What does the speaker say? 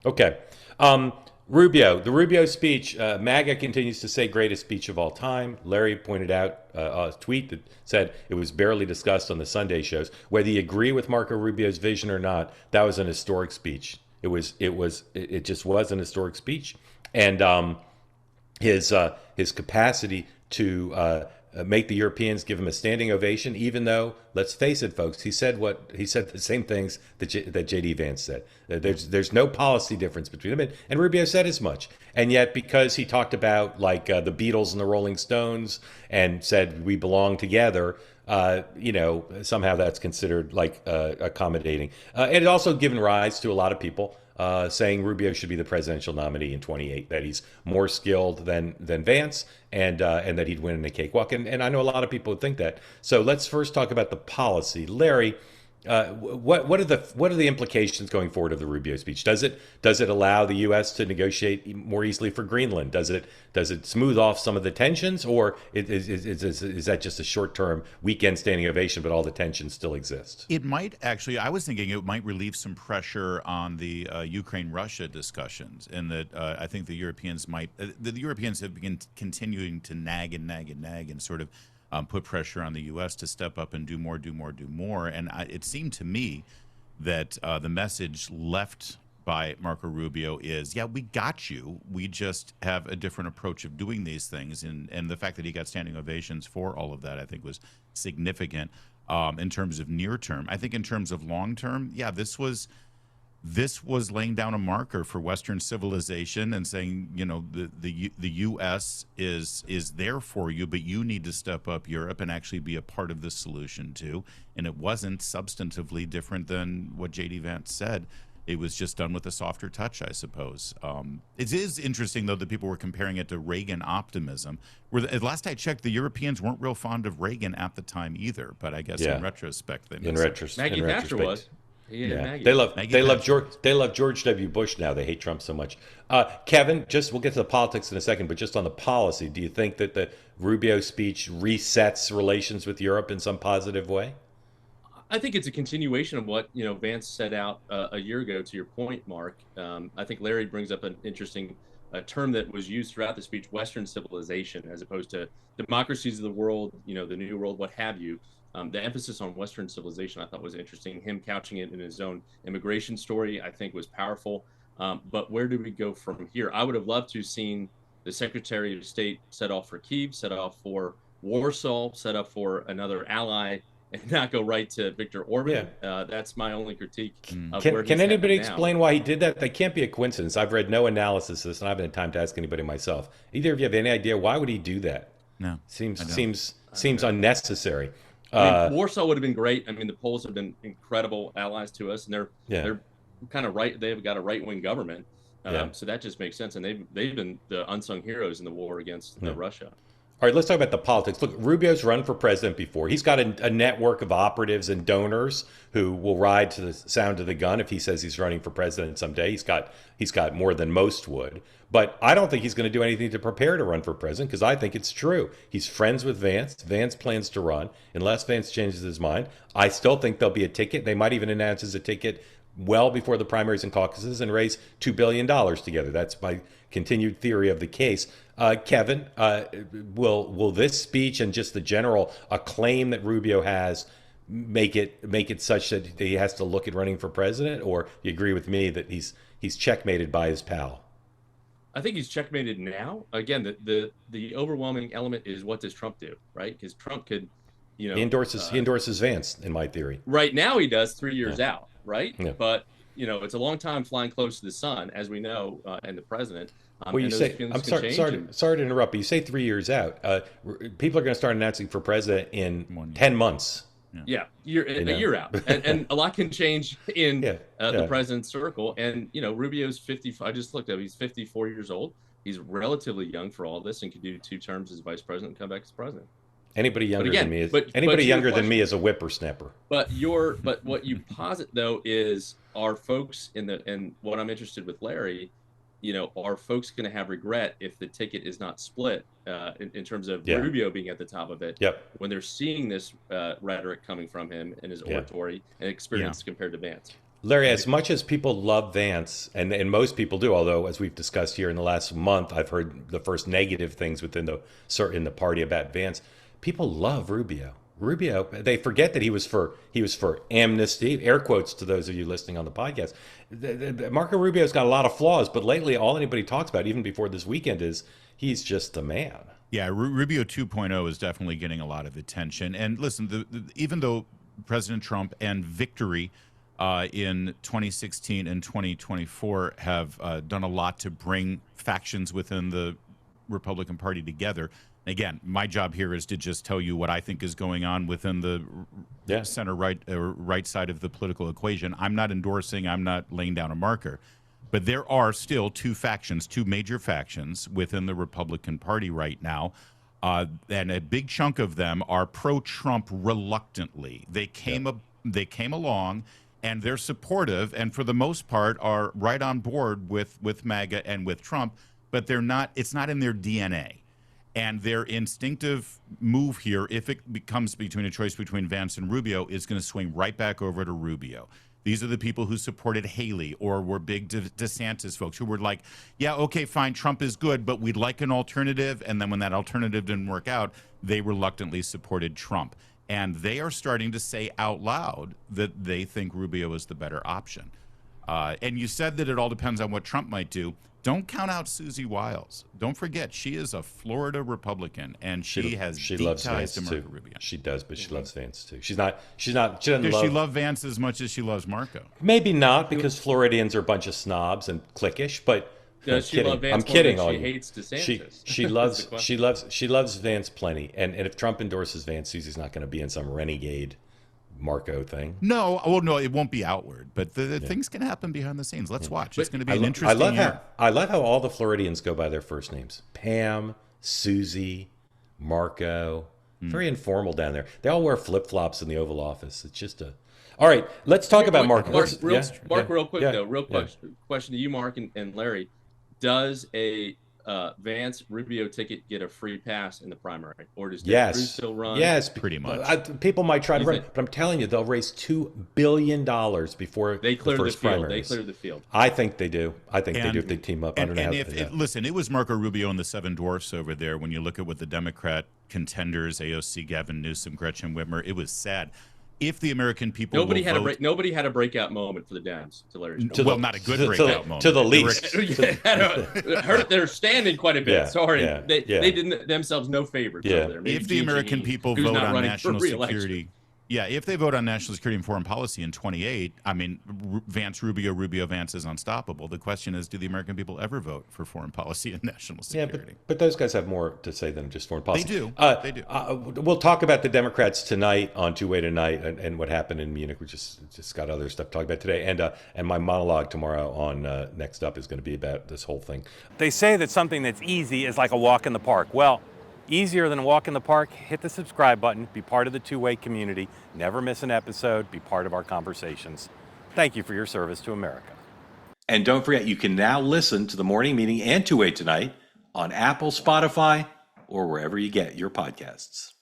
Okay. Um, Rubio, the Rubio speech, MAGA continues to say greatest speech of all time. Larry pointed out a tweet that said it was barely discussed on the Sunday shows. Whether you agree with Marco Rubio's vision or not, that was an historic speech. It just was an historic speech. And his capacity to make the Europeans give him a standing ovation, even though, let's face it, folks, he said the same things that JD Vance said. There's no policy difference between them, and Rubio said as much. And yet, because he talked about like the Beatles and the Rolling Stones and said we belong together, somehow that's considered like accommodating. And it also given rise to a lot of people saying Rubio should be the presidential nominee in 28, that he's more skilled than Vance, and that he'd win in a cakewalk. And I know a lot of people would think that. So let's first talk about the policy. Larry, what are the implications going forward of the Rubio speech? Does it allow the U.S. to negotiate more easily for Greenland? Does it smooth off some of the tensions, or is that just a short term weekend standing ovation, but all the tensions still exist? It might actually, I was thinking it might relieve some pressure on the Ukraine-Russia discussions, and that I think the Europeans have been continuing to nag and nag and nag and sort of put pressure on the U.S. to step up and do more, do more, do more. And it seemed to me that the message left by Marco Rubio is, yeah, we got you. We just have a different approach of doing these things. And the fact that he got standing ovations for all of that, I think, was significant in terms of near term. I think in terms of long term, yeah, this was laying down a marker for Western civilization and saying, the U.S. is there for you, but you need to step up Europe and actually be a part of the solution too. And it wasn't substantively different than what J.D. Vance said. It was just done with a softer touch, I suppose. It is interesting, though, that people were comparing it to Reagan optimism. Last I checked, the Europeans weren't real fond of Reagan at the time either. But I guess in Yeah, retrospect, they in missed it. Maggie in Thatcher retrospect. was. He hated Yeah, Maggie. Maggie they love Thatcher George was. they love George W. Bush now. They hate Trump so much. Kevin, just we'll get to the politics in a second, but just on the policy, do you think that the Rubio speech resets relations with Europe in some positive way? I think it's a continuation of what Vance set out a year ago. To your point, Mark, I think Larry brings up an interesting term that was used throughout the speech: Western civilization, as opposed to democracies of the world, the New World, what have you. The emphasis on Western civilization, I thought, was interesting. Him couching it in his own immigration story, I think, was powerful. But where do we go from here? I would have loved to have seen the Secretary of State set off for Kyiv, set off for Warsaw, set up for another ally, and not go right to Viktor Yeah. Orban. That's my only critique of Can where can he's headed anybody now. explain why he did that? That can't be a coincidence. I've read no analysis of this, and I haven't had time to ask anybody myself. Either of you have any idea why would he do that? No, Seems I don't. seems seems unnecessary. I mean, Uh, Warsaw would have been great. I mean, the Poles have been incredible allies to us, and they're yeah, they're kind of right. They've got a right wing government, yeah. so that just makes sense. And they've been the unsung heroes in the war against Yeah. Russia. All right, let's talk about the politics. Look, Rubio's run for president before. He's got a network of operatives and donors who will ride to the sound of the gun if he says he's running for president someday. He's got more than most would. But I don't think he's going to do anything to prepare to run for president because I think it's true. He's friends with Vance. Vance plans to run unless Vance changes his mind. I still think there'll be a ticket. They might even announce as a ticket well before the primaries and caucuses and raise $2 billion together. That's my continued theory of the case. Kevin, will this speech and just the general acclaim that Rubio has make it such that he has to look at running for president, or you agree with me that he's checkmated by his pal? I think he's checkmated now. Again, the overwhelming element is what does Trump do, right? Because Trump could, you He know, endorses he uh, endorses Vance, in my theory. right now he does 3 years Yeah, out, right? yeah. But it's a long time flying close to the sun, as we know, and the president, Well, you and those say feelings I'm can sorry, change. And sorry to interrupt, but you say 3 years out. People are going to start announcing for president in One year. 10 months. Yeah. yeah, You a know. year out, and a lot can change in Yeah, the yeah, president's circle. And Rubio's 50. I just looked up; he's 54 years old. He's relatively young for all this, and could do 2 terms as vice president and come back as president. Anybody But younger than again, me is but anybody to your younger than me question, is a whippersnapper. but what you posit though is, are folks and what I'm interested with Larry, are folks going to have regret if the ticket is not split in terms of Yeah. Rubio being at the top of it Yep. when they're seeing this rhetoric coming from him and his Yeah. oratory and Yeah. experience compared to Vance? Larry, as much as people love Vance, and most people do, although as we've discussed here in the last month, I've heard the first negative things within the party about Vance. People love Rubio. Rubio, they forget that he was for amnesty. Air quotes to those of you listening on the podcast. Marco Rubio's got a lot of flaws, but lately all anybody talks about, even before this weekend, is he's just the man. Yeah, Rubio 2.0 is definitely getting a lot of attention. And listen, even though President Trump and victory in 2016 and 2024 have done a lot to bring factions within the Republican Party together. Again, my job here is to just tell you what I think is going on within the center right side of the political equation. I'm not endorsing, I'm not laying down a marker. But there are still two major factions within the Republican Party right now. And a big chunk of them are pro-Trump reluctantly. They came along and they're supportive, and for the most part are right on board with MAGA and with Trump, but it's not in their DNA. And their instinctive move here, if it becomes between a choice between Vance and Rubio, is going to swing right back over to Rubio. These are the people who supported Haley or were big DeSantis folks who were like, yeah, okay, fine, Trump is good, but we'd like an alternative. And then when that alternative didn't work out, they reluctantly supported Trump. And they are starting to say out loud that they think Rubio is the better option. And you said that it all depends on what Trump might do. Don't count out Susie Wiles. Don't forget, she is a Florida Republican, and she has deep loves ties Vance to Marco too. Rubio. She does, but she loves Vance too. She doesn't Does love. she love Vance as much as she loves Marco? Maybe not, because Floridians are a bunch of snobs and cliquish. But Does she love Vance I'm kidding. more All than she you. hates DeSantis? She loves Vance plenty. And if Trump endorses Vance, Susie's not going to be in some renegade Marco thing. No, well, no, it won't be outward, but the things can happen behind the scenes. Let's watch. It's going to be an interesting year. I love how all the Floridians go by their first names: Pam, Susie, Marco. Very informal down there. They all wear flip flops in the Oval Office. It's just a. All right, let's talk about Marco. Real quick, question to you, Mark and Larry: does a Vance Rubio ticket get a free pass in the primary, or does Ted Cruz still run? Yes, pretty much. People might try to run, but I'm telling you, they'll raise $2 billion before they clear the first field. primaries. They clear the field. I think they do. I think they do if they team up. Listen, it was Marco Rubio and the Seven Dwarfs over there. When you look at what the Democrat contenders, AOC, Gavin Newsom, Gretchen Whitmer, it was sad. If the American people nobody had a breakout moment for the Dems, to Larry's point. Not a good breakout moment. To the least. They're standing quite a bit. Yeah, Sorry, yeah, they did themselves no favors. Yeah. Over there. Maybe If the American people who's vote not on running national for re-election. security, if they vote on national security and foreign policy in 28, I mean, Vance, Rubio, Vance is unstoppable. The question is, do the American people ever vote for foreign policy and national security? But those guys have more to say than just foreign policy. They do. We'll talk about the Democrats tonight on Two-Way Tonight and what happened in Munich. We just got other stuff to talk about today. And my monologue tomorrow on Next Up is going to be about this whole thing. They say that something that's easy is like a walk in the park. Well, easier than a walk in the park, hit the subscribe button, be part of the Two-Way community, never miss an episode, be part of our conversations. Thank you for your service to America. And don't forget, you can now listen to the Morning Meeting and Two-Way Tonight on Apple, Spotify, or wherever you get your podcasts.